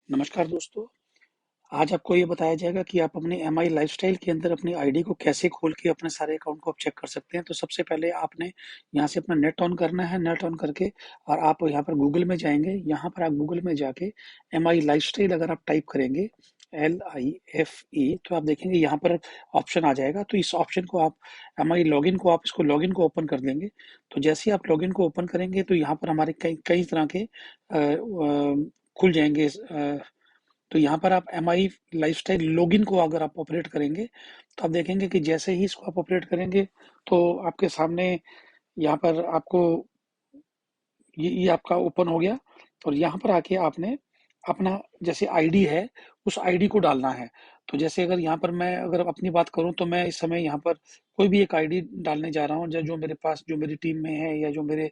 नमस्कार दोस्तों। आज आपको ये बताया जाएगा कि आप अपने एमआई लाइफ़स्टाइल के अंदर अपनी आईडी को कैसे खोल के अपने सारे अकाउंट को आप चेक कर सकते हैं। तो सबसे पहले आपने यहाँ से अपना नेट ऑन करना है। नेट ऑन करके और आप यहाँ पर गूगल में जाएँगे। यहाँ पर आप गूगल में जाके एमआई लाइफ़स्टाइल अगर आप टाइप करेंगे LIFE तो आप देखेंगे यहाँ पर ऑप्शन आ जाएगा। तो इस ऑप्शन को आप एमआई लॉगिन को आप इसको लॉगिन को ओपन कर देंगे। तो जैसे ही आप लॉगिन को ओपन करेंगे तो यहाँ पर हमारे कई कई तरह के खुल जाएँगे। तो यहाँ पर आप एमआई लाइफस्टाइल लॉगिन को अगर आप ऑपरेट करेंगे तो आप देखेंगे कि जैसे ही इसको आप ऑपरेट करेंगे तो आपके सामने यहाँ पर आपको ये आपका ओपन हो गया। और यहाँ पर आके आपने अपना जैसे आईडी है उस आईडी को डालना है। तो जैसे अगर यहाँ पर मैं अगर अपनी बात करूँ तो मैं इस समय यहाँ पर कोई भी एक आईडी डालने जा रहा हूँ जो जो मेरे पास जो मेरी टीम में है या जो मेरे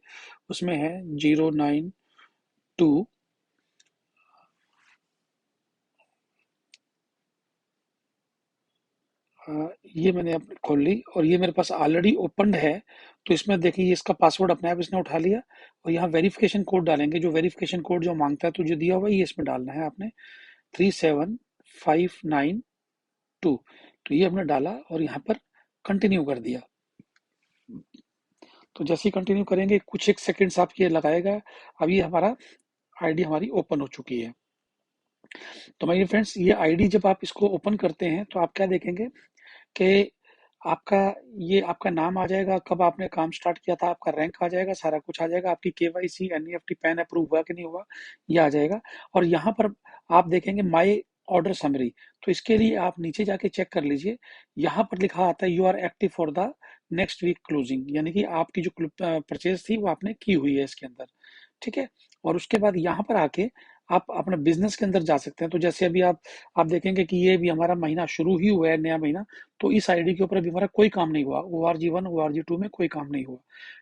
उसमें है 092। ये मैंने खोल ली और ये मेरे पास ऑलरेडी ओपन्ड है। तो इसमें देखिए ये इसका पासवर्ड अपने आप इसने उठा लिया। और यहाँ वेरिफिकेशन कोड डालेंगे। जो वेरिफिकेशन कोड जो मांगता है तो जो दिया हुआ है ये इसमें डालना है आपने 37592। तो ये हमने डाला और यहाँ पर कंटिन्यू कर दिया। तो जैसे ही कंटिन्यू करेंगे कुछ एक सेकंड्स आप ये लगाएगा। अब ये हमारा आईडी हमारी ओपन हो चुकी है। तो माय फ्रेंड्स ये आईडी जब आप इसको ओपन करते हैं तो आप क्या देखेंगे कि आपका ये आपका नाम आ जाएगा, कब आपने काम स्टार्ट किया था, आपका रैंक आ जाएगा, सारा कुछ आ जाएगा, आपकी केवाईसी एनईएफटी पैन अप्रूव हुआ कि नहीं हुआ ये आ जाएगा। और यहाँ पर आप देखेंगे माय ऑर्डर समरी। तो इसके लिए आप नीचे जाके चेक कर लीजिए। यहाँ पर लिखा आता है you are active for the next week closing, यानी कि आपकी जो परचेज थी वो आपने की हुई है इसके अंदर। ठीक है। और उसके बाद यहाँ पर आके आप अपना बिजनेस के अंदर जा सकते हैं। तो जैसे अभी आप देखेंगे कि ये भी हमारा महीना शुरू ही हुआ है, नया महीना। तो इस आईडी के ऊपर अभी हमारा कोई काम नहीं हुआ। ORG1 ORG2 में कोई काम नहीं हुआ।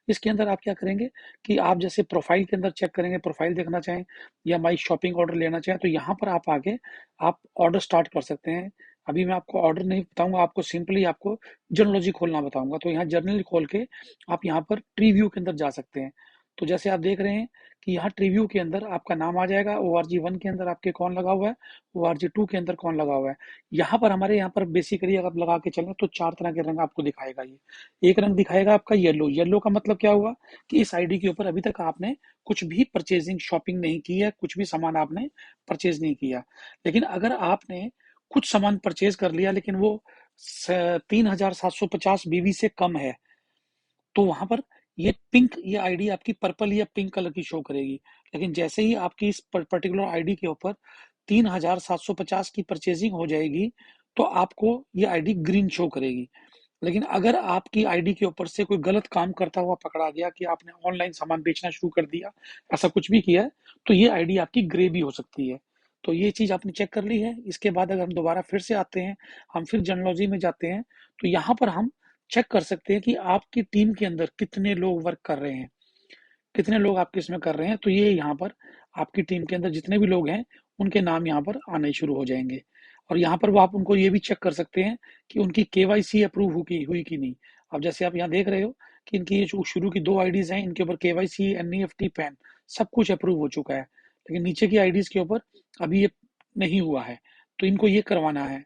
इसके अंदर आप क्या करेंगे कि आप जैसे प्रोफाइल के अंदर चेक करेंगे, प्रोफाइल देखना चाहें या माई शॉपिंग ऑर्डर लेना चाहें तो यहाँ पर आप आके आप ऑर्डर स्टार्ट कर सकते हैं। अभी मैं आपको ऑर्डर नहीं बताऊंगा, आपको सिंपली आपको जर्नलॉजी खोलना बताऊंगा। तो यहाँ जर्नल खोल के आप यहाँ पर ट्री व्यू के अंदर जा सकते हैं। तो जैसे आप देख रहे हैं कि यहाँ ट्रीव्यू के अंदर आपका नाम आ जाएगा। ORG1 के अंदर आपके कौन लगा हुआ है, ORG2 के अंदर कौन लगा हुआ है। यहाँ पर हमारे यहाँ पर बेसिकली अगर आप लगा के चलें तो चार तरह के रंग आपको दिखाएगा। ये एक रंग दिखाएगा आपका येलो। येलो का मतलब क्या हुआ कि इस आईडी के ऊपर अभी तक आपने कुछ भी परचेजिंग शॉपिंग नहीं की है, कुछ भी सामान आपने परचेज नहीं किया। लेकिन अगर आपने कुछ सामान परचेज कर लिया लेकिन वो 3750 BV से कम है तो वहां पर ये पिंक ये आईडी आपकी पर्पल या पिंक कलर की शो करेगी। लेकिन जैसे ही आपकी इस पर्टिकुलर आईडी के ऊपर 3750 की परचेजिंग हो जाएगी तो आपको ये आईडी ग्रीन शो करेगी। लेकिन अगर आपकी आईडी के ऊपर से कोई गलत काम करता हुआ पकड़ा गया कि आपने ऑनलाइन सामान बेचना शुरू कर दिया, ऐसा कुछ भी किया है, तो ये आईडी आपकी ग्रे भी हो सकती है। तो ये चीज आपने चेक कर ली है। इसके बाद अगर हम दोबारा फिर से आते हैं, हम फिर जनलॉजी में जाते हैं तो यहाँ पर हम चेक कर सकते हैं कि आपकी टीम के अंदर कितने लोग वर्क कर रहे हैं, कितने लोग आपके इसमें कर रहे हैं। तो ये यहाँ पर आपकी टीम के अंदर जितने भी लोग हैं उनके नाम यहाँ पर आने शुरू हो जाएंगे। और यहाँ पर वो आप उनको ये भी चेक कर सकते हैं कि उनकी केवाईसी अप्रूव हुई कि नहीं। अब जैसे आप यहाँ देख रहे हो कि इनकी ये जो शुरू की दो आईडीज हैं इनके ऊपर केवाईसी एनईएफटी पैन सब कुछ अप्रूव हो चुका है। लेकिन नीचे की आईडीज के ऊपर अभी ये नहीं हुआ है। तो इनको ये करवाना है।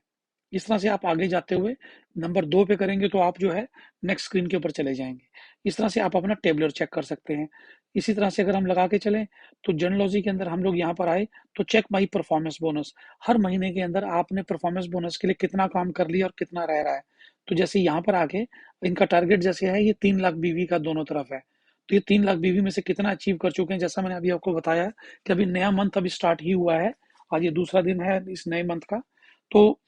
इस तरह से आप आगे जाते हुए नंबर 2 पे करेंगे तो आप जो है नेक्स्ट स्क्रीन के ऊपर चले जाएंगे। इस तरह से आप अपना टेबलर चेक कर सकते हैं। इसी तरह से अगर हम लगा के चलें तो जनलॉजी के अंदर हम लोग यहाँ पर आए तो चेक माई परफॉर्मेंस बोनस। हर महीने के अंदर आपने परफॉर्मेंस बोनस के लिए कितना काम कर लिया और कितना रह रहा है। तो जैसे यहाँ पर आके इनका टारगेट जैसे है ये 3 लाख BV का दोनों तरफ है। तो ये 3 लाख BV में से कितना अचीव कर चुके हैं, जैसा मैंने अभी आपको बताया कि अभी नया मंथ अभी स्टार्ट ही हुआ है। आज ये दूसरा दिन है इस नए मंथ का। तो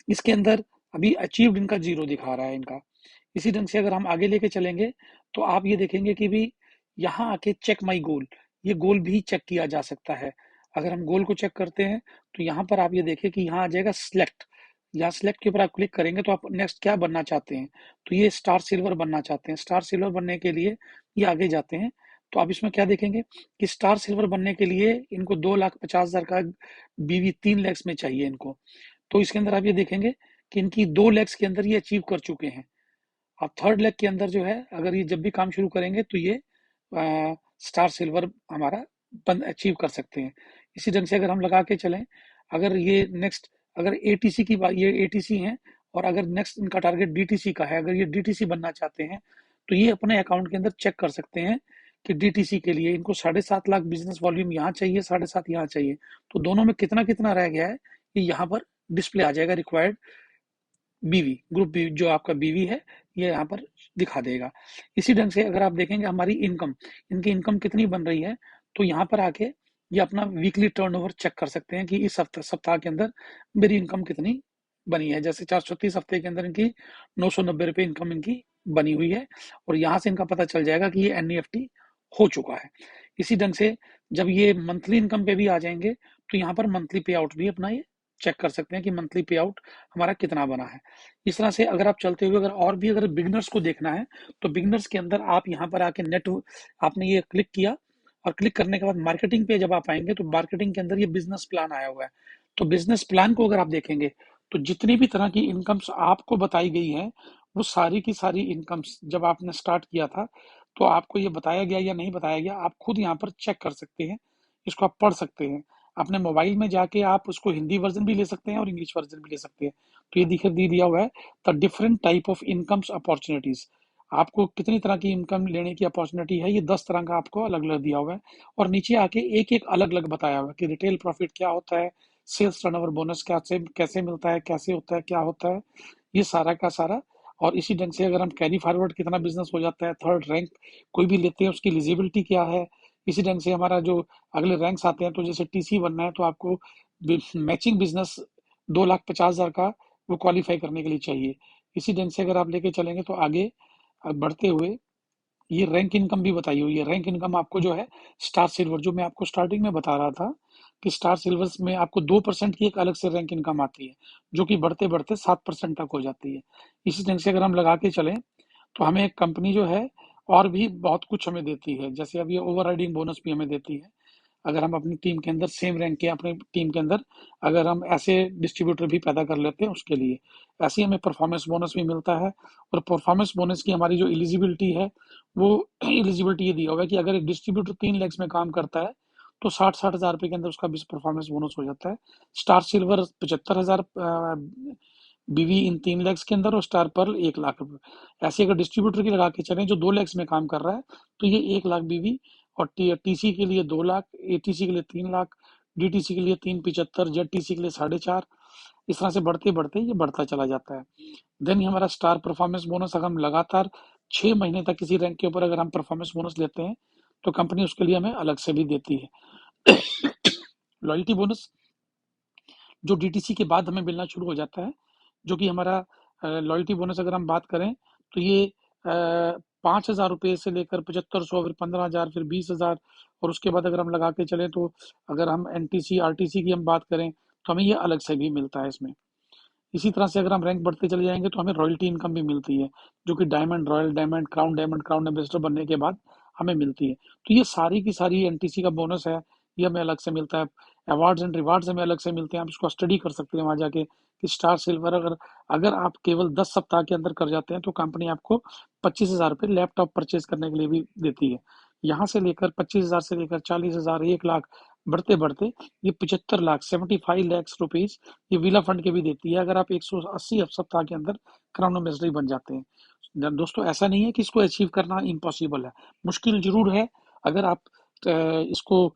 इसके अंदर अभी अचीव्ड इनका 0 दिखा रहा है इनका। इसी ढंग से अगर हम आगे लेके चलेंगे तो आप ये देखेंगे कि भी यहाँ आके चेक माई गोल, ये गोल भी चेक किया जा सकता है। अगर हम गोल को चेक करते हैं तो यहाँ पर आप ये देखें कि यहाँ आ जाएगा सिलेक्ट। यहाँ सिलेक्ट के ऊपर आप क्लिक करेंगे तो आप नेक्स्ट क्या बनना चाहते हैं। तो ये स्टार सिल्वर बनना चाहते हैं। स्टार सिल्वर बनने के लिए ये आगे जाते हैं। तो आप इसमें क्या देखेंगे कि स्टार सिल्वर बनने के लिए इनको 2,50,000 का BV 3 लैक्स में चाहिए इनको। तो इसके अंदर आप ये देखेंगे कि इनकी 2 लैक्स के अंदर ये अचीव कर चुके हैं। अब थर्ड लेग के अंदर जो है अगर ये जब भी काम शुरू करेंगे तो ये स्टार सिल्वर हमारा अचीव कर सकते हैं। इसी ढंग से अगर हम लगा के चलें अगर ये नेक्स्ट, अगर एटीसी की बात, ये एटीसी हैं, और अगर नेक्स्ट इनका टारगेट डीटीसी का है, अगर ये डीटीसी बनना चाहते हैं, तो ये अपने अकाउंट के अंदर चेक कर सकते हैं कि डीटीसी के लिए इनको 7.5 लाख बिजनेस वॉल्यूम यहाँ चाहिए, 7.5 यहाँ चाहिए, तो दोनों में कितना कितना रह गया है ये यहाँ पर डिस्प्ले आ जाएगा। रिक्वायर्ड बीवी, ग्रुप बी जो आपका बीवी है, ये यहाँ पर दिखा देगा। इसी ढंग से अगर आप देखेंगे हमारी इनकम, इनकी इनकम कितनी बन रही है, तो यहाँ पर आके ये अपना वीकली टर्नओवर चेक कर सकते हैं कि इस सप्ताह के अंदर मेरी इनकम कितनी बनी है। जैसे 430 हफ्ते के अंदर इनकी 990 रुपये इनकम इनकी बनी हुई है, और यहाँ से इनका पता चल जाएगा कि ये एनईएफटी हो चुका है। इसी ढंग से जब ये मंथली इनकम पे भी आ जाएंगे, तो यहाँ पर मंथली पे आउट भी अपना ये चेक कर सकते हैं कि मंथली पे आउट हमारा कितना बना है। इस तरह से अगर आप चलते हुए, अगर और भी अगर बिगनर्स को देखना है, तो बिगनर्स के अंदर आप यहाँ पर आके नेट, आपने ये क्लिक किया, और क्लिक करने के बाद मार्केटिंग पे जब आप आएंगे, तो मार्केटिंग के अंदर ये बिजनेस प्लान आया हुआ है। तो बिजनेस प्लान को अगर आप देखेंगे, तो जितनी भी तरह की इनकम्स आपको बताई गई है, वो सारी की सारी इनकम्स जब आपने स्टार्ट किया था, तो आपको ये बताया गया या नहीं बताया गया, आप खुद यहाँ पर चेक कर सकते हैं, इसको आप पढ़ सकते हैं। अपने मोबाइल में जाके आप उसको हिंदी वर्जन भी ले सकते हैं और इंग्लिश वर्जन भी ले सकते हैं। तो ये दिया हुआ है, the different type of incomes opportunities. आपको कितनी तरह की इनकम लेने की अपॉर्चुनिटी है, ये 10 तरह का आपको अलग अलग दिया हुआ है। और नीचे आके एक एक अलग अलग बताया हुआ है कि रिटेल प्रॉफिट क्या होता है, सेल्स टर्नओवर बोनस कैसे कैसे मिलता है, कैसे होता है, क्या होता है, ये सारा का सारा। और इसी ढंग से अगर हम कैरी फॉरवर्ड कितना बिजनेस हो जाता है, थर्ड रैंक कोई भी लेते हैं उसकी एलिजिबिलिटी क्या है, इसी ढंग से हमारा जो अगले रैंक्स आते हैं, तो जैसे टीसी बनना है तो आपको मैचिंग बिजनेस 2,50,000 का वो क्वालिफाई करने के लिए चाहिए। इसी ढंग से अगर आप लेके चलेंगे तो आगे बढ़ते हुए ये रैंक इनकम भी बताई हुई है। रैंक इनकम आपको जो है स्टार सिल्वर, जो मैं आपको स्टार्टिंग में बता रहा था कि स्टार सिल्वर में आपको 2% की एक अलग से रैंक इनकम आती है, जो कि बढ़ते बढ़ते 7% तक हो जाती है। इसी ढंग से अगर हम लगा के चलें, तो हमें एक कंपनी जो है और भी बहुत कुछ हमें देती है। जैसे अब ये ओवर राइडिंग बोनस भी हमें देती है, अगर हम अपनी टीम के अंदर सेम रैंक के अपनी टीम के अंदर अगर हम ऐसे डिस्ट्रीब्यूटर भी पैदा कर लेते हैं, उसके लिए ऐसे ही हमें परफॉर्मेंस बोनस भी मिलता है। और परफॉर्मेंस बोनस की हमारी जो एलिजिबिलिटी है, वो एलिजिबिलिटी ये दिया हुआ है कि अगर एक डिस्ट्रीब्यूटर 3 लैक्स में काम करता है, तो 60-60 हज़ार रुपये के अंदर उसका परफॉर्मेंस बोनस हो जाता है। स्टार सिल्वर 75,000 बीवी इन 3 लैक्स के अंदर, और स्टार पर्ल 1 लाख रुपए। ऐसे अगर डिस्ट्रीब्यूटर की लगा के चलें जो 2 लैक्स में काम कर रहा है, तो ये 1 लाख बीवी, और टीसी के लिए 2 लाख, एटीसी के लिए 3 लाख, डीटीसी के लिए 375, जेडटीसी के लिए 4.5। इस तरह से बढ़ते बढ़ते ये बढ़ता चला जाता है। देन हमारा स्टार परफॉर्मेंस बोनस, अगर हम लगातार 6 महीने तक किसी रैंक के ऊपर अगर हम परफॉर्मेंस बोनस लेते हैं, तो कंपनी उसके लिए हमें अलग से भी देती है। लॉयल्टी बोनस जो डीटीसी के बाद हमें मिलना शुरू हो जाता है, जो कि हमारा लॉयल्टी बोनस अगर हम बात करें, तो ये 5,000 रुपये से लेकर 7500, फिर 15,000, फिर 20,000, और उसके बाद अगर हम लगा के चलें, तो अगर हम एनटीसी आरटीसी की हम बात करें, तो हमें ये अलग से भी मिलता है इसमें। इसी तरह से अगर हम रैंक बढ़ते चले जाएंगे, तो हमें रॉयल्टी इनकम भी मिलती है, जो कि diamond, royal diamond, crown ambassador बनने के बाद हमें मिलती है। तो ये सारी की सारी एनटीसी का बोनस है, ये हमें अलग से मिलता है। अवार्ड्स एंड रिवार्ड्स हमें अलग से मिलते हैं, आप इसको स्टडी कर सकते हैं वहाँ जाके कि स्टार सिल्वर अगर अगर आप केवल 10 सप्ताह के अंदर कर जाते हैं, तो कंपनी आपको 25,000 रुपये लैपटॉप परचेज करने के लिए भी देती है। यहाँ से लेकर 25,000 से लेकर 40,000, 1 लाख, बढ़ते बढ़ते ये 75 लाख, 75 lakhs रुपीज ये विला फंड के भी देती है, अगर आप 180 सप्ताह के अंदर क्राउन एम्बेसडर बन जाते हैं। दोस्तों ऐसा नहीं है कि इसको अचीव करना इम्पॉसिबल है, मुश्किल जरूर है। अगर आप इसको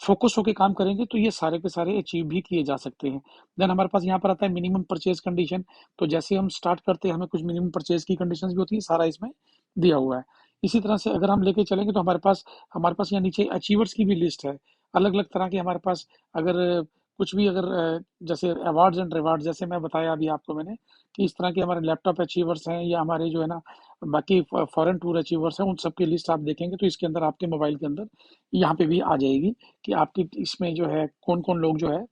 फोकस होके काम करेंगे, तो ये सारे के सारे अचीव भी किए जा सकते हैं। देन हमारे पास यहाँ पर आता है मिनिमम परचेज कंडीशन। तो जैसे हम स्टार्ट करते हैं, हमें कुछ मिनिमम परचेज की कंडीशंस भी होती है, सारा इसमें दिया हुआ है। इसी तरह से अगर हम लेके चलेंगे, तो हमारे पास यहाँ नीचे अचीवर्स की भी लिस्ट है, अलग अलग तरह के हमारे पास। अगर कुछ भी अगर जैसे अवार्ड्स एंड रिवार्ड्स, जैसे मैं बताया अभी आपको मैंने कि इस तरह के हमारे लैपटॉप अचीवर्स हैं, या हमारे जो है ना बाकी फॉरेन टूर अचीवर्स हैं, उन सब की लिस्ट आप देखेंगे, तो इसके अंदर आपके मोबाइल के अंदर यहाँ पे भी आ जाएगी कि आपकी इसमें जो है कौन कौन लोग जो है,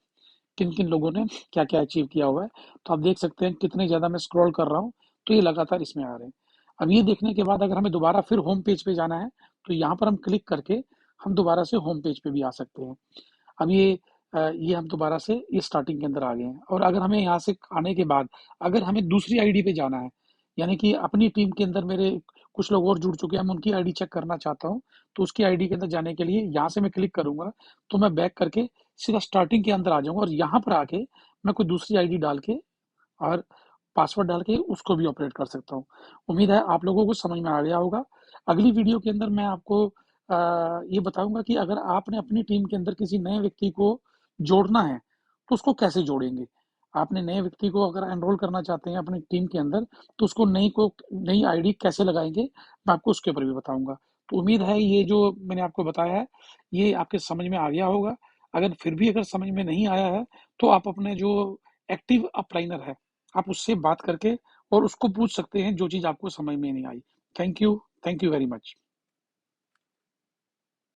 किन किन लोगों ने क्या क्या अचीव किया हुआ है। तो आप देख सकते हैं कितने ज़्यादा मैं स्क्रॉल कर रहा हूँ, तो ये लगातार इसमें आ रहे हैं। अब ये देखने के बाद अगर हमें दोबारा फिर होम पेज पे जाना है, तो यहाँ पर हम क्लिक करके हम दोबारा से होम पेज पे भी आ सकते हैं। अब ये हम दोबारा से ये स्टार्टिंग के अंदर आ गए हैं। और अगर हमें यहाँ से आने के बाद अगर हमें दूसरी आईडी पे जाना है, यानी कि अपनी टीम के अंदर मेरे कुछ लोग और जुड़ चुके हैं, मैं उनकी आईडी चेक करना चाहता हूँ, तो उसकी आईडी के अंदर जाने के लिए यहाँ से मैं क्लिक करूंगा, तो मैं बैक करके सीधा स्टार्टिंग के अंदर आ जाऊंगा और यहाँ पर आके मैं कोई दूसरी आईडी डाल के और पासवर्ड डाल के उसको भी ऑपरेट कर सकता हूँ। उम्मीद है आप लोगों को समझ में आ गया होगा। अगली वीडियो के अंदर मैं आपको ये बताऊंगा कि अगर आपने अपनी टीम के अंदर किसी नए व्यक्ति को जोड़ना है तो उसको कैसे जोड़ेंगे। आपने नए व्यक्ति को अगर एनरोल करना चाहते हैं अपनी टीम के अंदर तो उसको नई आईडी कैसे लगाएंगे, मैं आपको उसके ऊपर भी बताऊंगा। तो उम्मीद है ये जो मैंने आपको बताया है ये आपके समझ में आ गया होगा। अगर फिर भी अगर समझ में नहीं आया है तो आप अपने जो एक्टिव अपलाइनर है आप उससे बात करके और उसको पूछ सकते हैं जो चीज़ आपको समझ में नहीं आई। Thank you very much.